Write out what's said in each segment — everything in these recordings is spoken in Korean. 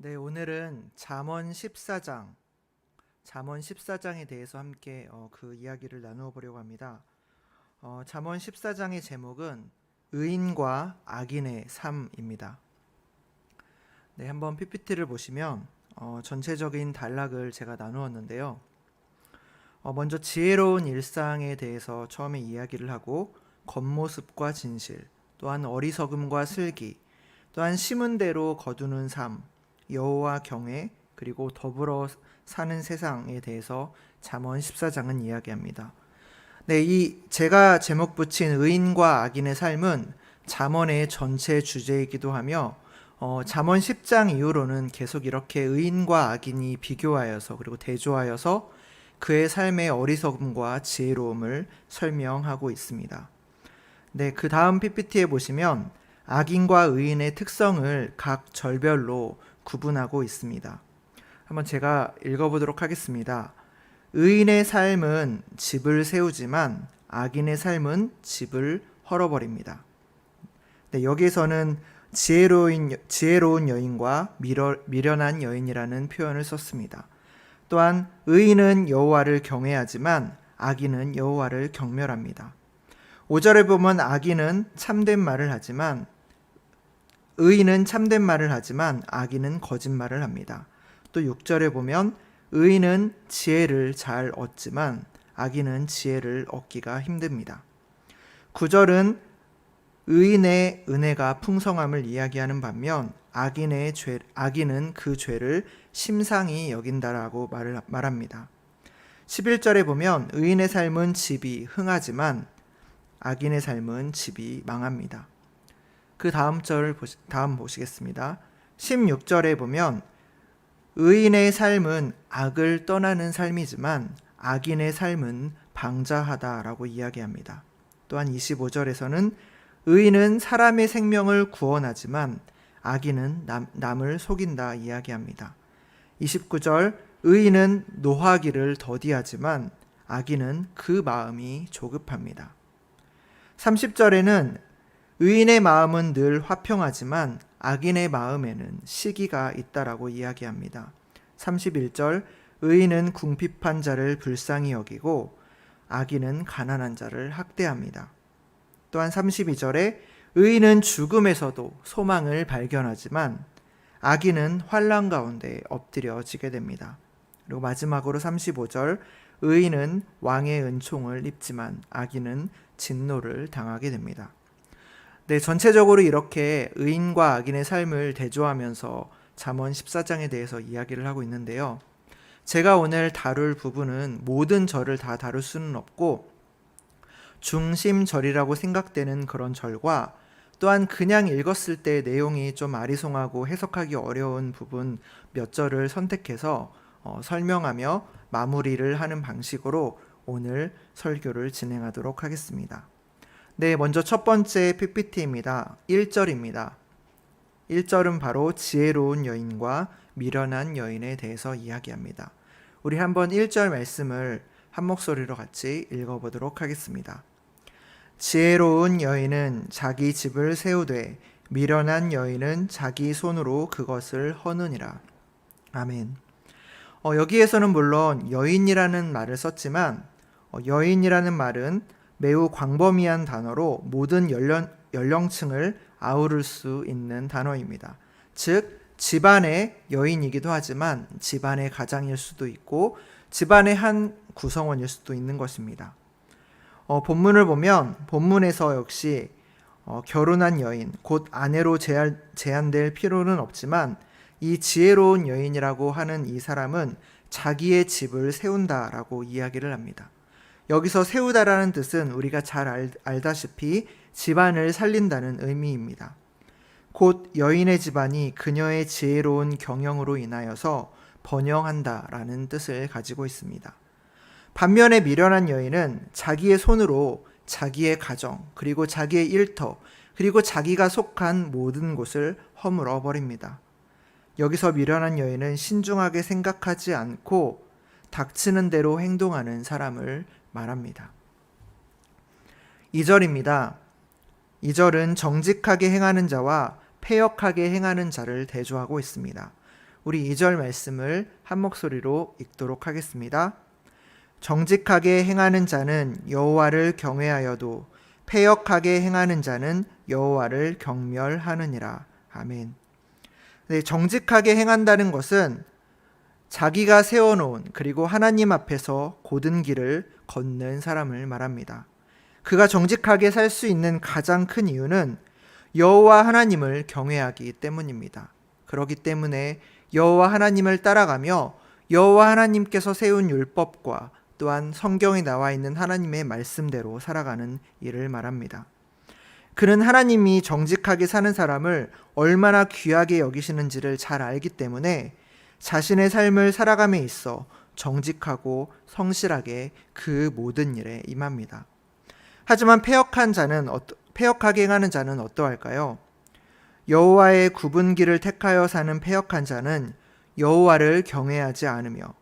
네, 오늘은 잠언 14장에 대해서 함께 그 이야기를 나누어 보려고 합니다. 잠언 14장의 제목은 의인과 악인의 삶입니다. 네, 한번 PPT를 보시면 전체적인 단락을 제가 나누었는데요. 먼저 지혜로운 일상에 대해서 처음에 이야기를 하고 겉모습과 진실, 또한 어리석음과 슬기, 또한 심은 대로 거두는 삶, 여호와 경외, 그리고 더불어 사는 세상에 대해서 잠언 14장은 이야기합니다. 네, 제가 제목 붙인 의인과 악인의 삶은 잠언의 전체 주제이기도 하며 잠언 10장 이후로는 계속 이렇게 의인과 악인이 비교하여서 그리고 대조하여서 그의 삶의 어리석음과 지혜로움을 설명하고 있습니다. 네, 그 다음 PPT에 보시면 악인과 의인의 특성을 각 절별로 구분하고 있습니다. 한번 제가 읽어보도록 하겠습니다. 의인의 삶은 집을 세우지만 악인의 삶은 집을 헐어버립니다. 네, 여기에서는 지혜로운 여인과 미련한 여인이라는 표현을 썼습니다. 또한 의인은 여호와를 경외하지만 악인은 여호와를 경멸합니다. 5절에 보면 의인은 참된 말을 하지만 악인은 거짓말을 합니다. 또 6절에 보면 의인은 지혜를 잘 얻지만 악인은 지혜를 얻기가 힘듭니다. 9절은 의인의 은혜가 풍성함을 이야기하는 반면 악인은 그 죄를 심상히 여긴다라고 말합니다. 11절에 보면 의인의 삶은 집이 흥하지만 악인의 삶은 집이 망합니다. 그 다음 보시겠습니다. 16절에 보면 의인의 삶은 악을 떠나는 삶이지만 악인의 삶은 방자하다라고 이야기합니다. 또한 25절에서는 의인은 사람의 생명을 구원하지만 악인은 남을 속인다 이야기합니다. 29절 의인은 노하기를 더디하지만 악인은 그 마음이 조급합니다. 30절에는 의인의 마음은 늘 화평하지만 악인의 마음에는 시기가 있다라고 이야기합니다. 31절 의인은 궁핍한 자를 불쌍히 여기고 악인은 가난한 자를 학대합니다. 또한 32절에 의인은 죽음에서도 소망을 발견하지만 악인은 환난 가운데 엎드려지게 됩니다. 그리고 마지막으로 35절 의인은 왕의 은총을 입지만 악인은 진노를 당하게 됩니다. 네, 전체적으로 이렇게 의인과 악인의 삶을 대조하면서 잠언 14장에 대해서 이야기를 하고 있는데요. 제가 오늘 다룰 부분은 모든 절을 다 다룰 수는 없고 중심절이라고 생각되는 그런 절과 또한 그냥 읽었을 때 내용이 좀 아리송하고 해석하기 어려운 부분 몇 절을 선택해서 설명하며 마무리를 하는 방식으로 오늘 설교를 진행하도록 하겠습니다. 네, 먼저 첫 번째 PPT입니다. 1절입니다. 1절은 바로 지혜로운 여인과 미련한 여인에 대해서 이야기합니다. 우리 한번 1절 말씀을 한 목소리로 같이 읽어보도록 하겠습니다. 지혜로운 여인은 자기 집을 세우되 미련한 여인은 자기 손으로 그것을 허느니라. 아멘. 여기에서는 물론 여인이라는 말을 썼지만 여인이라는 말은 매우 광범위한 단어로 모든 연령층을 아우를 수 있는 단어입니다. 즉 집안의 여인이기도 하지만 집안의 가장일 수도 있고 집안의 한 구성원일 수도 있는 것입니다. 본문을 보면 본문에서 역시 결혼한 여인, 곧 아내로 제한될 필요는 없지만 이 지혜로운 여인이라고 하는 이 사람은 자기의 집을 세운다라고 이야기를 합니다. 여기서 세우다라는 뜻은 우리가 잘 알다시피 집안을 살린다는 의미입니다. 곧 여인의 집안이 그녀의 지혜로운 경영으로 인하여서 번영한다라는 뜻을 가지고 있습니다. 반면에 미련한 여인은 자기의 손으로 자기의 가정, 그리고 자기의 일터, 그리고 자기가 속한 모든 곳을 허물어 버립니다. 여기서 미련한 여인은 신중하게 생각하지 않고 닥치는 대로 행동하는 사람을 말합니다. 2절입니다. 2절은 정직하게 행하는 자와 패역하게 행하는 자를 대조하고 있습니다. 우리 2절 말씀을 한 목소리로 읽도록 하겠습니다. 정직하게 행하는 자는 여호와를 경외하여도 패역하게 행하는 자는 여호와를 경멸하느니라. 아멘. 네, 정직하게 행한다는 것은 자기가 세워놓은 그리고 하나님 앞에서 곧은 길을 걷는 사람을 말합니다. 그가 정직하게 살 수 있는 가장 큰 이유는 여호와 하나님을 경외하기 때문입니다. 그렇기 때문에 여호와 하나님을 따라가며 여호와 하나님께서 세운 율법과 또한 성경에 나와 있는 하나님의 말씀대로 살아가는 일을 말합니다. 그는 하나님이 정직하게 사는 사람을 얼마나 귀하게 여기시는지를 잘 알기 때문에 자신의 삶을 살아감에 있어 정직하고 성실하게 그 모든 일에 임합니다. 하지만 패역하게 행하는 자는 어떠할까요? 여호와의 굽은 길을 택하여 사는 패역한 자는 여호와를 경외하지 않으며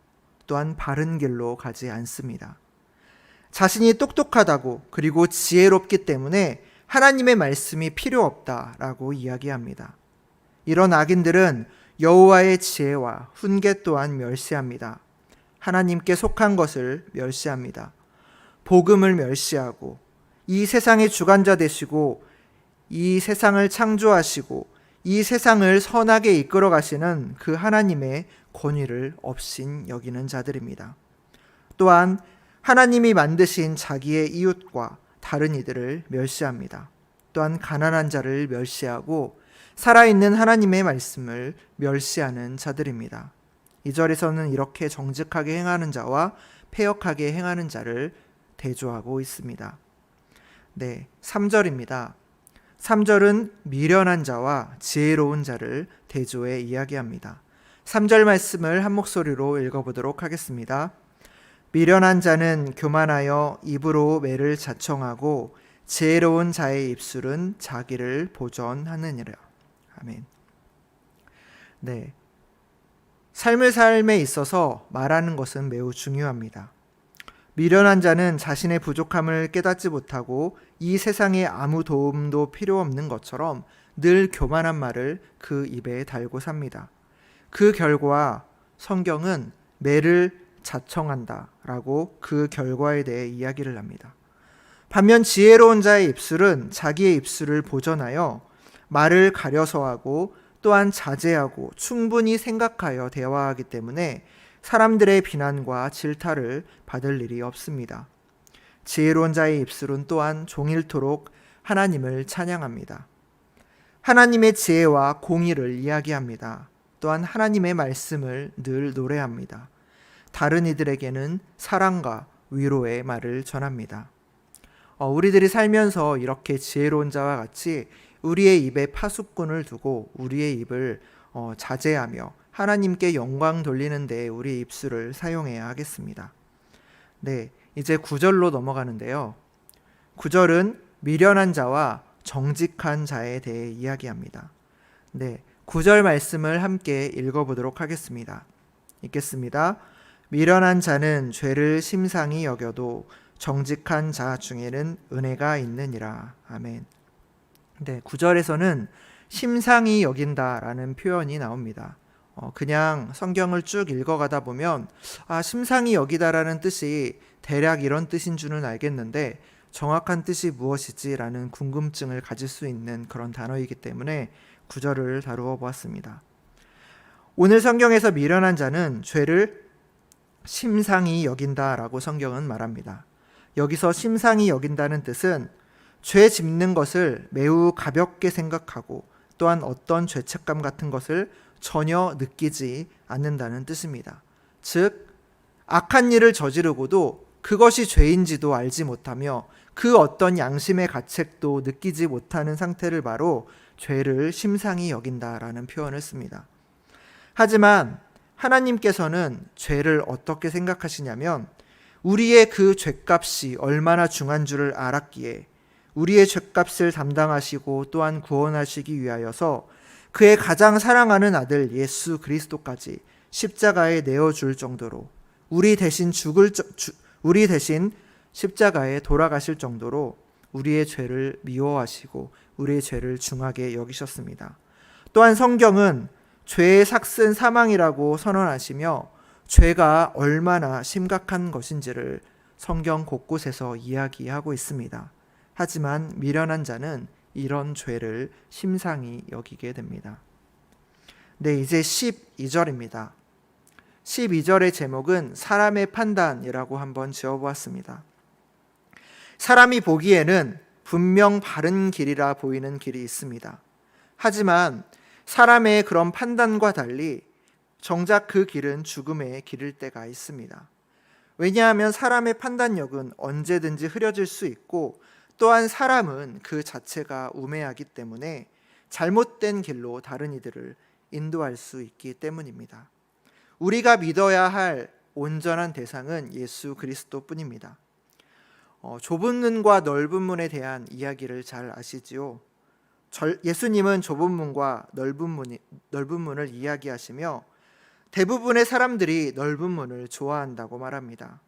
또한 바른 길로 가지 않습니다. 자신이 똑똑하다고 그리고 지혜롭기 때문에 하나님의 말씀이 필요 없다라고 이야기합니다. 이런 악인들은 여호와의 지혜와 훈계 또한 멸시합니다. 하나님께 속한 것을 멸시합니다. 복음을 멸시하고 이 세상의 주관자 되시고 이 세상을 창조하시고 이 세상을 선하게 이끌어 가시는 그 하나님의 권위를 업신 여기는 자들입니다. 또한 하나님이 만드신 자기의 이웃과 다른 이들을 멸시합니다. 또한 가난한 자를 멸시하고 살아있는 하나님의 말씀을 멸시하는 자들입니다. 2절에서는 이렇게 정직하게 행하는 자와 패역하게 행하는 자를 대조하고 있습니다. 네, 3절입니다. 3절은 미련한 자와 지혜로운 자를 대조해 이야기합니다. 3절 말씀을 한 목소리로 읽어보도록 하겠습니다. 미련한 자는 교만하여 입으로 매를 자청하고 지혜로운 자의 입술은 자기를 보전하느니라. 아멘. 네, 삶에 있어서 말하는 것은 매우 중요합니다. 미련한 자는 자신의 부족함을 깨닫지 못하고 이 세상에 아무 도움도 필요 없는 것처럼 늘 교만한 말을 그 입에 달고 삽니다. 그 결과 성경은 매를 자청한다라고 그 결과에 대해 이야기를 합니다. 반면 지혜로운 자의 입술은 자기의 입술을 보전하여 말을 가려서 하고 또한 자제하고 충분히 생각하여 대화하기 때문에 사람들의 비난과 질타를 받을 일이 없습니다. 지혜로운 자의 입술은 또한 종일토록 하나님을 찬양합니다. 하나님의 지혜와 공의를 이야기합니다. 또한 하나님의 말씀을 늘 노래합니다. 다른 이들에게는 사랑과 위로의 말을 전합니다. 우리들이 살면서 이렇게 지혜로운 자와 같이 우리의 입에 파수꾼을 두고 우리의 입을 자제하며 하나님께 영광 돌리는 데 우리 입술을 사용해야 하겠습니다. 네, 이제 9절로 넘어가는데요. 9절은 미련한 자와 정직한 자에 대해 이야기합니다. 네, 9절 말씀을 함께 읽어보도록 하겠습니다. 읽겠습니다. 미련한 자는 죄를 심상히 여겨도 정직한 자 중에는 은혜가 있느니라. 아멘. 네, 9절에서는 심상히 여긴다라는 표현이 나옵니다. 그냥 성경을 쭉 읽어가다 보면 심상히 여기다라는 뜻이 대략 이런 뜻인 줄은 알겠는데 정확한 뜻이 무엇이지라는 궁금증을 가질 수 있는 그런 단어이기 때문에 9절을 다루어 보았습니다. 오늘 성경에서 미련한 자는 죄를 심상히 여긴다라고 성경은 말합니다. 여기서 심상히 여긴다는 뜻은 죄 짓는 것을 매우 가볍게 생각하고 또한 어떤 죄책감 같은 것을 전혀 느끼지 않는다는 뜻입니다. 즉, 악한 일을 저지르고도 그것이 죄인지도 알지 못하며 그 어떤 양심의 가책도 느끼지 못하는 상태를 바로 죄를 심상히 여긴다라는 표현을 씁니다. 하지만 하나님께서는 죄를 어떻게 생각하시냐면 우리의 그 죄값이 얼마나 중한 줄을 알았기에 우리의 죄값을 담당하시고 또한 구원하시기 위하여서 그의 가장 사랑하는 아들 예수 그리스도까지 십자가에 내어줄 정도로 우리 대신 십자가에 돌아가실 정도로 우리의 죄를 미워하시고 우리의 죄를 중하게 여기셨습니다. 또한 성경은 죄의 삭은 사망이라고 선언하시며 죄가 얼마나 심각한 것인지를 성경 곳곳에서 이야기하고 있습니다. 하지만 미련한 자는 이런 죄를 심상히 여기게 됩니다. 네, 이제 12절입니다. 12절의 제목은 사람의 판단이라고 한번 지어보았습니다. 사람이 보기에는 분명 바른 길이라 보이는 길이 있습니다. 하지만 사람의 그런 판단과 달리 정작 그 길은 죽음의 길일 때가 있습니다. 왜냐하면 사람의 판단력은 언제든지 흐려질 수 있고 또한 사람은 그 자체가 우매하기 때문에 잘못된 길로 다른 이들을 인도할 수 있기 때문입니다. 우리가 믿어야 할 온전한 대상은 예수 그리스도뿐입니다. 좁은 문과 넓은 문에 대한 이야기를 잘 아시지요? 예수님은 좁은 문과 넓은 문을 이야기하시며 대부분의 사람들이 넓은 문을 좋아한다고 말합니다.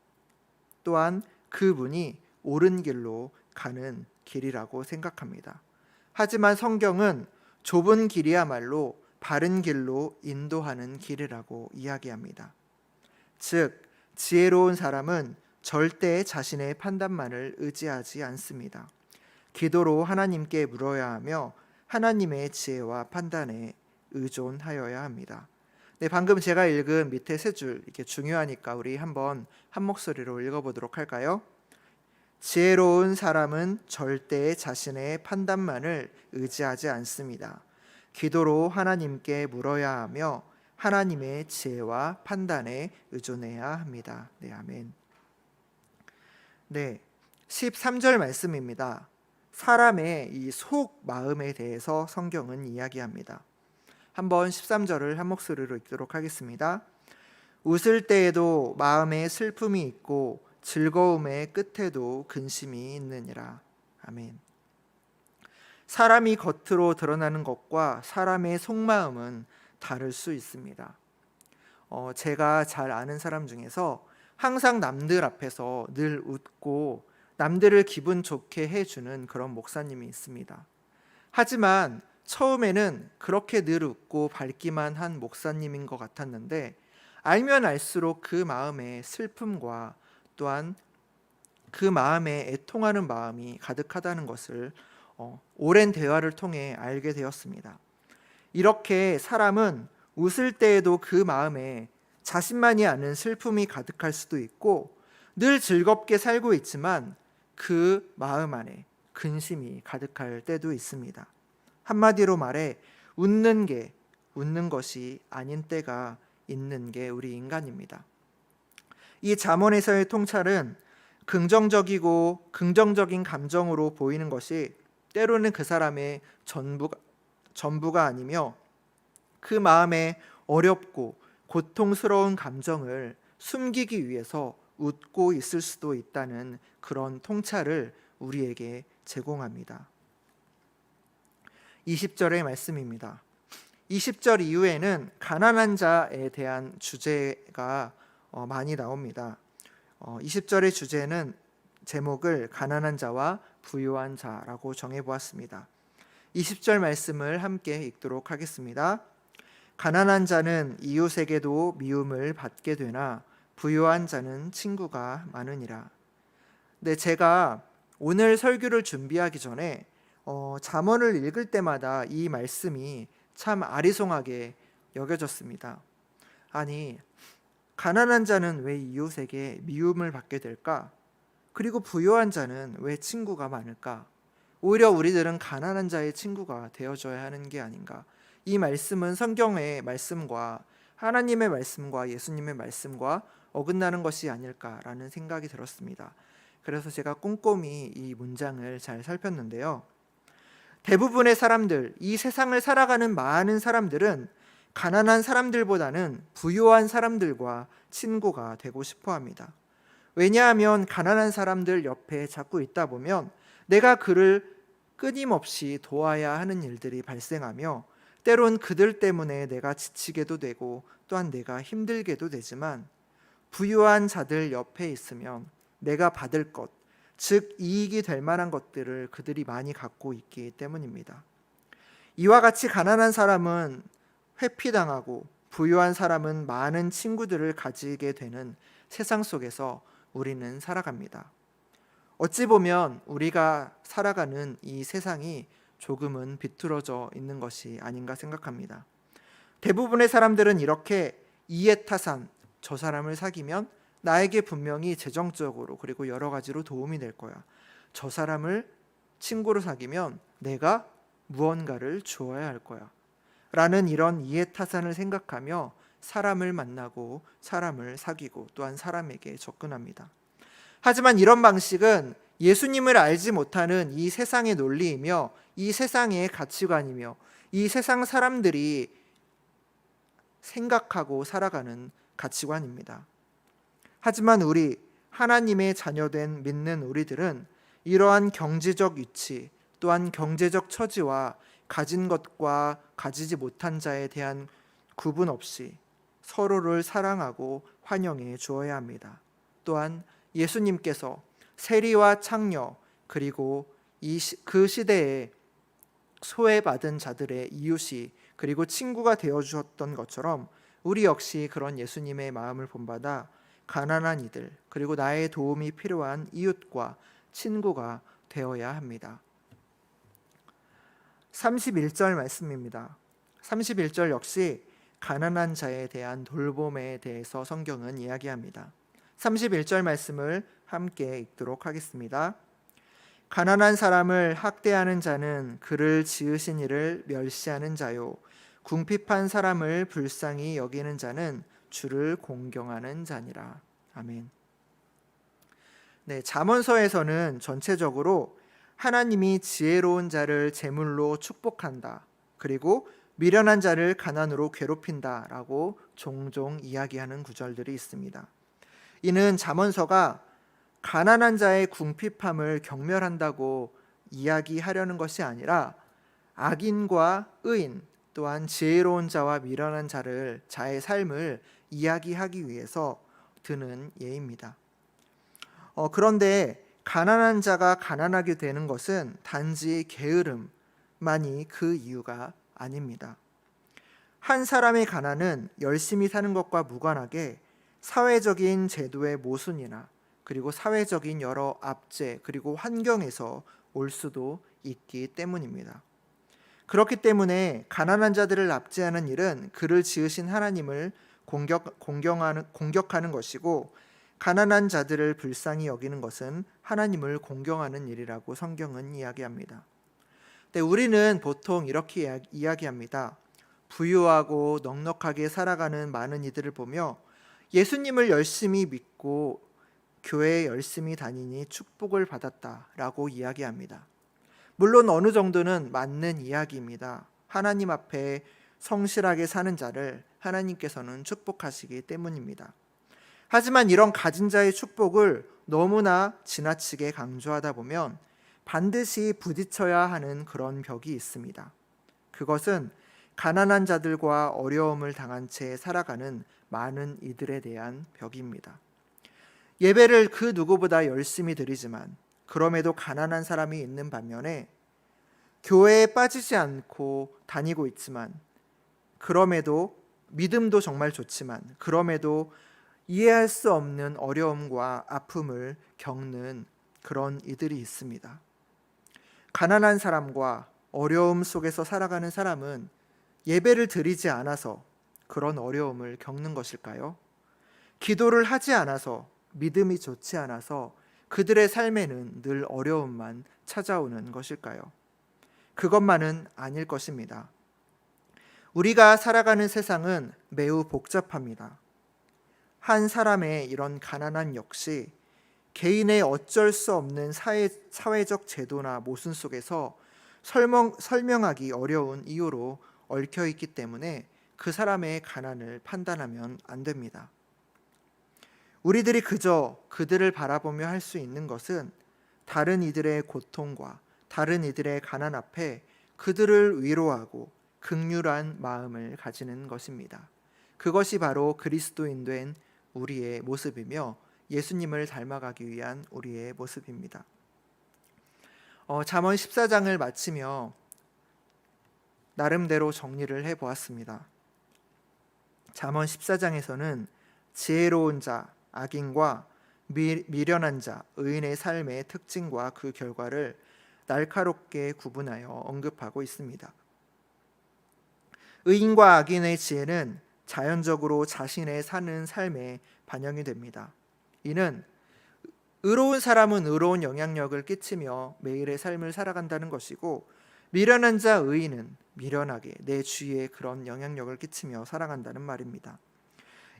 또한 그 문이 옳은 길로 가는 길이라고 생각합니다. 하지만 성경은 좁은 길이야말로 바른 길로 인도하는 길이라고 이야기합니다. 즉, 지혜로운 사람은 절대 자신의 판단만을 의지하지 않습니다. 기도로 하나님께 물어야 하며 하나님의 지혜와 판단에 의존하여야 합니다. 네, 방금 제가 읽은 밑에 세 줄 이렇게 중요하니까 우리 한번 한 목소리로 읽어보도록 할까요? 지혜로운 사람은 절대 자신의 판단만을 의지하지 않습니다. 기도로 하나님께 물어야 하며 하나님의 지혜와 판단에 의존해야 합니다. 네, 아멘. 네, 13절 말씀입니다. 사람의 이 속 마음에 대해서 성경은 이야기합니다. 한번 13절을 한 목소리로 읽도록 하겠습니다. 웃을 때에도 마음에 슬픔이 있고 즐거움의 끝에도 근심이 있느니라. 아멘. 사람이 겉으로 드러나는 것과 사람의 속마음은 다를 수 있습니다. 제가 잘 아는 사람 중에서 항상 남들 앞에서 늘 웃고 남들을 기분 좋게 해주는 그런 목사님이 있습니다. 하지만 처음에는 그렇게 늘 웃고 밝기만 한 목사님인 것 같았는데 알면 알수록 그 마음에 슬픔과 또한 그 마음에 애통하는 마음이 가득하다는 것을 오랜 대화를 통해 알게 되었습니다. 이렇게 사람은 웃을 때에도 그 마음에 자신만이 아는 슬픔이 가득할 수도 있고 늘 즐겁게 살고 있지만 그 마음 안에 근심이 가득할 때도 있습니다. 한마디로 말해 웃는 것이 아닌 때가 있는 게 우리 인간입니다. 이 잠언에서의 통찰은 긍정적이고 긍정적인 감정으로 보이는 것이 때로는 그 사람의 전부가 아니며 그 마음에 어렵고 고통스러운 감정을 숨기기 위해서 웃고 있을 수도 있다는 그런 통찰을 우리에게 제공합니다. 20절의 말씀입니다. 20절 이후에는 가난한 자에 대한 주제가 많이 나옵니다. 20절의 주제는 제목을 가난한 자와 부유한 자라고 정해보았습니다. 20절 말씀을 함께 읽도록 하겠습니다. 가난한 자는 이웃에게도 미움을 받게 되나 부유한 자는 친구가 많으니라. 네, 제가 오늘 설교를 준비하기 전에 잠언을 읽을 때마다 이 말씀이 참 아리송하게 여겨졌습니다. 아니, 가난한 자는 왜 이웃에게 미움을 받게 될까? 그리고 부유한 자는 왜 친구가 많을까? 오히려 우리들은 가난한 자의 친구가 되어줘야 하는 게 아닌가? 이 말씀은 성경의 말씀과 하나님의 말씀과 예수님의 말씀과 어긋나는 것이 아닐까라는 생각이 들었습니다. 그래서 제가 꼼꼼히 이 문장을 잘 살폈는데요. 대부분의 사람들, 이 세상을 살아가는 많은 사람들은 가난한 사람들보다는 부유한 사람들과 친구가 되고 싶어 합니다. 왜냐하면 가난한 사람들 옆에 자꾸 있다 보면 내가 그를 끊임없이 도와야 하는 일들이 발생하며 때론 그들 때문에 내가 지치게도 되고 또한 내가 힘들게도 되지만 부유한 자들 옆에 있으면 내가 받을 것, 즉 이익이 될 만한 것들을 그들이 많이 갖고 있기 때문입니다. 이와 같이 가난한 사람은 회피당하고 부유한 사람은 많은 친구들을 가지게 되는 세상 속에서 우리는 살아갑니다. 어찌 보면 우리가 살아가는 이 세상이 조금은 비뚤어져 있는 것이 아닌가 생각합니다. 대부분의 사람들은 이렇게 이해타산, 저 사람을 사귀면 나에게 분명히 재정적으로 그리고 여러 가지로 도움이 될 거야. 저 사람을 친구로 사귀면 내가 무언가를 주어야 할 거야. 라는 이런 이해타산을 생각하며 사람을 만나고 사람을 사귀고 또한 사람에게 접근합니다. 하지만 이런 방식은 예수님을 알지 못하는 이 세상의 논리이며 이 세상의 가치관이며 이 세상 사람들이 생각하고 살아가는 가치관입니다. 하지만 우리 하나님의 자녀된 믿는 우리들은 이러한 경제적 위치 또한 경제적 처지와 가진 것과 가지지 못한 자에 대한 구분 없이 서로를 사랑하고 환영해 주어야 합니다. 또한 예수님께서 세리와 창녀 그리고 그 시대에 소외받은 자들의 이웃이 그리고 친구가 되어 주셨던 것처럼 우리 역시 그런 예수님의 마음을 본받아 가난한 이들 그리고 나의 도움이 필요한 이웃과 친구가 되어야 합니다. 31절 말씀입니다. 31절 역시 가난한 자에 대한 돌봄에 대해서 성경은 이야기합니다. 31절 말씀을 함께 읽도록 하겠습니다. 가난한 사람을 학대하는 자는 그를 지으신 이를 멸시하는 자요, 궁핍한 사람을 불쌍히 여기는 자는 주를 공경하는 자니라. 아멘. 네, 잠언서에서는 전체적으로 하나님이 지혜로운 자를 재물로 축복한다. 그리고 미련한 자를 가난으로 괴롭힌다라고 종종 이야기하는 구절들이 있습니다. 이는 잠언서가 가난한 자의 궁핍함을 경멸한다고 이야기하려는 것이 아니라 악인과 의인 또한 지혜로운 자와 미련한 자의 삶을 이야기하기 위해서 드는 예입니다. 그런데 가난한 자가 가난하게 되는 것은 단지 게으름만이 그 이유가 아닙니다. 한 사람의 가난은 열심히 사는 것과 무관하게 사회적인 제도의 모순이나 그리고 사회적인 여러 압제 그리고 환경에서 올 수도 있기 때문입니다. 그렇기 때문에 가난한 자들을 압제하는 일은 그를 지으신 하나님을 공격하는 것이고 가난한 자들을 불쌍히 여기는 것은 하나님을 공경하는 일이라고 성경은 이야기합니다. 근데 우리는 보통 이렇게 이야기합니다. 부유하고 넉넉하게 살아가는 많은 이들을 보며 예수님을 열심히 믿고 교회에 열심히 다니니 축복을 받았다라고 이야기합니다. 물론 어느 정도는 맞는 이야기입니다. 하나님 앞에 성실하게 사는 자를 하나님께서는 축복하시기 때문입니다. 하지만 이런 가진 자의 축복을 너무나 지나치게 강조하다 보면 반드시 부딪혀야 하는 그런 벽이 있습니다. 그것은 가난한 자들과 어려움을 당한 채 살아가는 많은 이들에 대한 벽입니다. 예배를 그 누구보다 열심히 드리지만 그럼에도 가난한 사람이 있는 반면에 교회에 빠지지 않고 다니고 있지만 그럼에도 믿음도 정말 좋지만 그럼에도 이해할 수 없는 어려움과 아픔을 겪는 그런 이들이 있습니다. 가난한 사람과 어려움 속에서 살아가는 사람은 예배를 드리지 않아서 그런 어려움을 겪는 것일까요? 기도를 하지 않아서 믿음이 좋지 않아서 그들의 삶에는 늘 어려움만 찾아오는 것일까요? 그것만은 아닐 것입니다. 우리가 살아가는 세상은 매우 복잡합니다. 한 사람의 이런 가난함 역시 개인의 어쩔 수 없는 사회적 제도나 모순 속에서 설명하기 어려운 이유로 얽혀 있기 때문에 그 사람의 가난을 판단하면 안 됩니다. 우리들이 그저 그들을 바라보며 할 수 있는 것은 다른 이들의 고통과 다른 이들의 가난 앞에 그들을 위로하고 긍휼한 마음을 가지는 것입니다. 그것이 바로 그리스도인 된 우리의 모습이며 예수님을 닮아가기 위한 우리의 모습입니다. 잠언 14장을 마치며 나름대로 정리를 해보았습니다. 잠언 14장에서는 지혜로운 자, 악인과 미련한 자, 의인의 삶의 특징과 그 결과를 날카롭게 구분하여 언급하고 있습니다. 의인과 악인의 지혜는 자연적으로 자신의 사는 삶에 반영이 됩니다. 이는 의로운 사람은 의로운 영향력을 끼치며 매일의 삶을 살아간다는 것이고, 미련한 자 의인은 미련하게 내 주위에 그런 영향력을 끼치며 살아간다는 말입니다.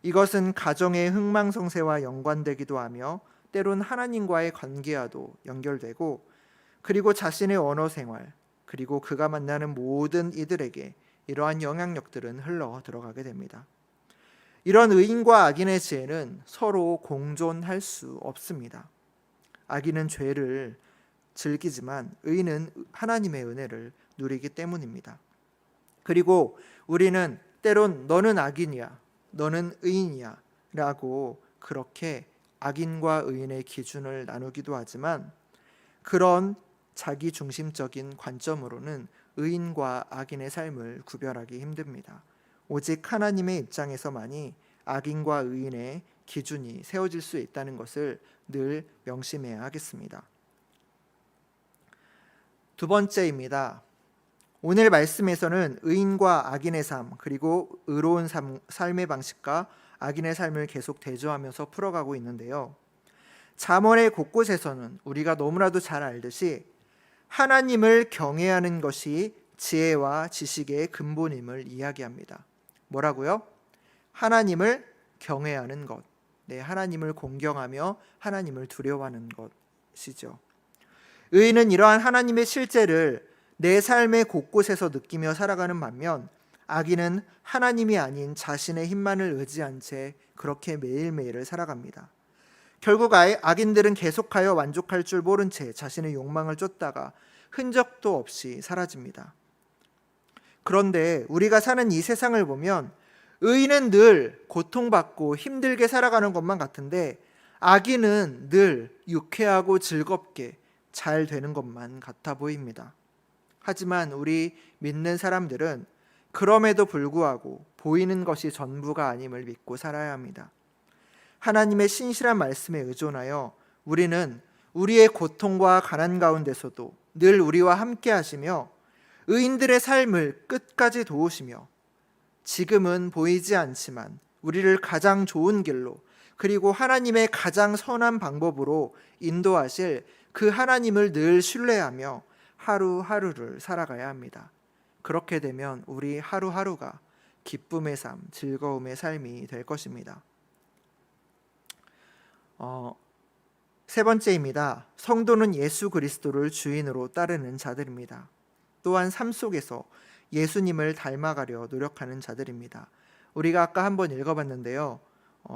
이것은 가정의 흥망성쇠와 연관되기도 하며 때론 하나님과의 관계와도 연결되고, 그리고 자신의 언어 생활, 그리고 그가 만나는 모든 이들에게 이러한 영향력들은 흘러 들어가게 됩니다. 이런 의인과 악인의 지혜는 서로 공존할 수 없습니다. 악인은 죄를 즐기지만 의인은 하나님의 은혜를 누리기 때문입니다. 그리고 우리는 때론 너는 악인이야, 너는 의인이야 라고 그렇게 악인과 의인의 기준을 나누기도 하지만, 그런 자기 중심적인 관점으로는 의인과 악인의 삶을 구별하기 힘듭니다. 오직 하나님의 입장에서만이 악인과 의인의 기준이 세워질 수 있다는 것을 늘 명심해야 하겠습니다. 두 번째입니다. 오늘 말씀에서는 의인과 악인의 삶, 그리고 의로운 삶의 방식과 악인의 삶을 계속 대조하면서 풀어가고 있는데요. 잠언의 곳곳에서는 우리가 너무나도 잘 알듯이 하나님을 경외하는 것이 지혜와 지식의 근본임을 이야기합니다. 뭐라고요? 하나님을 경외하는 것. 네, 하나님을 공경하며 하나님을 두려워하는 것이죠. 의인은 이러한 하나님의 실제를 내 삶의 곳곳에서 느끼며 살아가는 반면, 악인은 하나님이 아닌 자신의 힘만을 의지한 채 그렇게 매일매일을 살아갑니다. 결국 악인들은 계속하여 만족할 줄 모른 채 자신의 욕망을 쫓다가 흔적도 없이 사라집니다. 그런데 우리가 사는 이 세상을 보면 의인은 늘 고통받고 힘들게 살아가는 것만 같은데, 악인은 늘 유쾌하고 즐겁게 잘 되는 것만 같아 보입니다. 하지만 우리 믿는 사람들은 그럼에도 불구하고 보이는 것이 전부가 아님을 믿고 살아야 합니다. 하나님의 신실한 말씀에 의존하여 우리는 우리의 고통과 가난 가운데서도 늘 우리와 함께 하시며 의인들의 삶을 끝까지 도우시며, 지금은 보이지 않지만 우리를 가장 좋은 길로, 그리고 하나님의 가장 선한 방법으로 인도하실 그 하나님을 늘 신뢰하며 하루하루를 살아가야 합니다. 그렇게 되면 우리 하루하루가 기쁨의 삶, 즐거움의 삶이 될 것입니다. 세 번째입니다. 성도는 예수 그리스도를 주인으로 따르는 자들입니다. 또한 삶 속에서 예수님을 닮아가려 노력하는 자들입니다. 우리가 아까 한번 읽어봤는데요.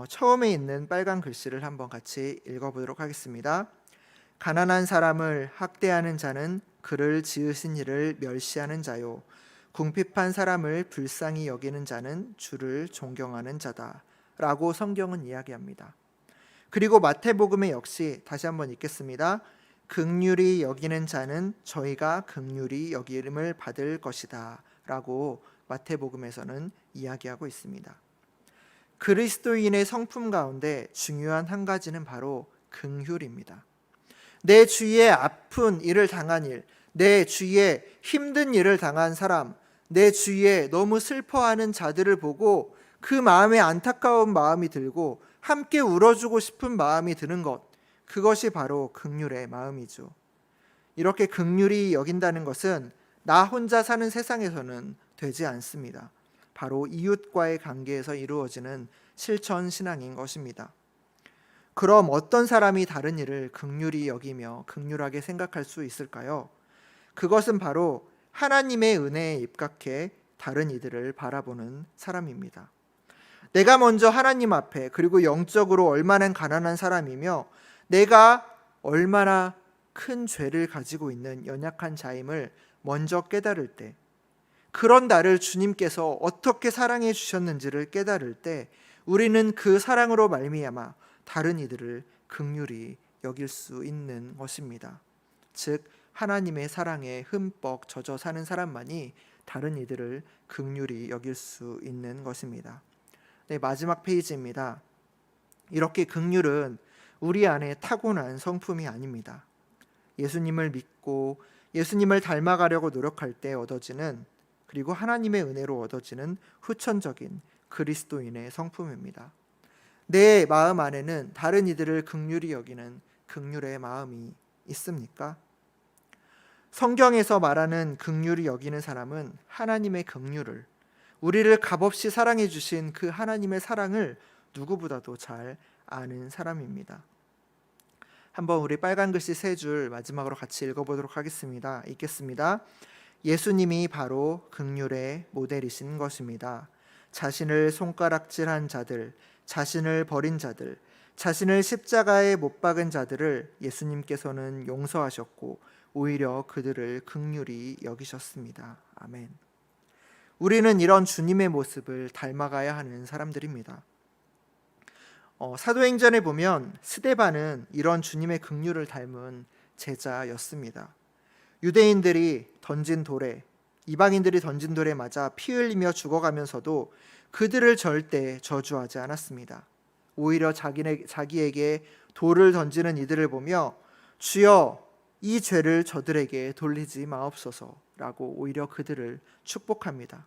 처음에 있는 빨간 글씨를 한번 같이 읽어보도록 하겠습니다. 가난한 사람을 학대하는 자는 그를 지으신 이를 멸시하는 자요, 궁핍한 사람을 불쌍히 여기는 자는 주를 존경하는 자다 라고 성경은 이야기합니다. 그리고 마태복음에 역시 다시 한번 읽겠습니다. 긍휼히 여기는 자는 저희가 긍휼히 여김을 받을 것이다 라고 마태복음에서는 이야기하고 있습니다. 그리스도인의 성품 가운데 중요한 한 가지는 바로 긍휼입니다. 내 주위에 아픈 일을 당한 일, 내 주위에 힘든 일을 당한 사람, 내 주위에 너무 슬퍼하는 자들을 보고 그 마음에 안타까운 마음이 들고 함께 울어주고 싶은 마음이 드는 것, 그것이 바로 긍휼의 마음이죠. 이렇게 긍휼히 여긴다는 것은 나 혼자 사는 세상에서는 되지 않습니다. 바로 이웃과의 관계에서 이루어지는 실천 신앙인 것입니다. 그럼 어떤 사람이 다른 이를 긍휼히 여기며 긍휼하게 생각할 수 있을까요? 그것은 바로 하나님의 은혜에 입각해 다른 이들을 바라보는 사람입니다. 내가 먼저 하나님 앞에, 그리고 영적으로 얼마나 가난한 사람이며 내가 얼마나 큰 죄를 가지고 있는 연약한 자임을 먼저 깨달을 때, 그런 나를 주님께서 어떻게 사랑해 주셨는지를 깨달을 때 우리는 그 사랑으로 말미암아 다른 이들을 긍휼히 여길 수 있는 것입니다. 즉 하나님의 사랑에 흠뻑 젖어 사는 사람만이 다른 이들을 긍휼히 여길 수 있는 것입니다. 네, 마지막 페이지입니다. 이렇게 긍휼은 우리 안에 타고난 성품이 아닙니다. 예수님을 믿고 예수님을 닮아가려고 노력할 때 얻어지는, 그리고 하나님의 은혜로 얻어지는 후천적인 그리스도인의 성품입니다. 내 마음 안에는 다른 이들을 긍휼히 여기는 긍휼의 마음이 있습니까? 성경에서 말하는 긍휼히 여기는 사람은 하나님의 긍휼을, 우리를 값없이 사랑해 주신 그 하나님의 사랑을 누구보다도 잘 아는 사람입니다. 한번 우리 빨간 글씨 세 줄 마지막으로 같이 읽어보도록 하겠습니다. 읽겠습니다. 예수님이 바로 긍휼의 모델이신 것입니다. 자신을 손가락질한 자들, 자신을 버린 자들, 자신을 십자가에 못 박은 자들을 예수님께서는 용서하셨고 오히려 그들을 긍휼히 여기셨습니다. 아멘. 우리는 이런 주님의 모습을 닮아가야 하는 사람들입니다. 사도행전에 보면 스데반은 이런 주님의 긍휼을 닮은 제자였습니다. 유대인들이 던진 돌에, 이방인들이 던진 돌에 맞아 피 흘리며 죽어가면서도 그들을 절대 저주하지 않았습니다. 오히려 자기에게 돌을 던지는 이들을 보며 주여 이 죄를 저들에게 돌리지 마옵소서라고 오히려 그들을 축복합니다.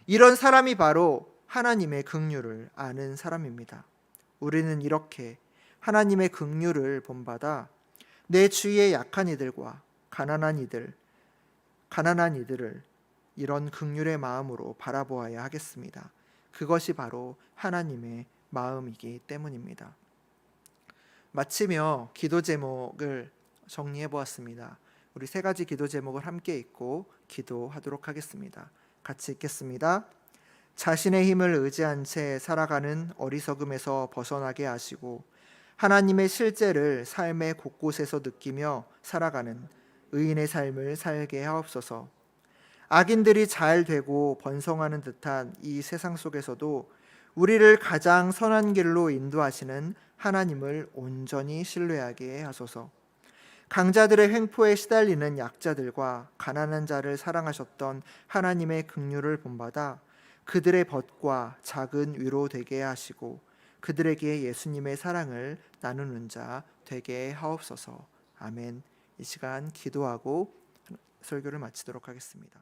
이런 사람이 바로 하나님의 긍휼을 아는 사람입니다. 우리는 이렇게 하나님의 긍휼을 본받아 내 주위의 약한 이들과 가난한 이들을 이런 긍휼의 마음으로 바라보아야 하겠습니다. 그것이 바로 하나님의 마음이기 때문입니다. 마치며 기도 제목을 정리해 보았습니다. 우리 세 가지 기도 제목을 함께 읽고 기도하도록 하겠습니다. 같이 읽겠습니다. 자신의 힘을 의지한 채 살아가는 어리석음에서 벗어나게 하시고 하나님의 실제를 삶의 곳곳에서 느끼며 살아가는 의인의 삶을 살게 하옵소서. 악인들이 잘 되고 번성하는 듯한 이 세상 속에서도 우리를 가장 선한 길로 인도하시는 하나님을 온전히 신뢰하게 하소서. 강자들의 횡포에 시달리는 약자들과 가난한 자를 사랑하셨던 하나님의 긍휼을 본받아 그들의 벗과 작은 위로 되게 하시고 그들에게 예수님의 사랑을 나누는 자 되게 하옵소서. 아멘. 이 시간 기도하고 설교를 마치도록 하겠습니다.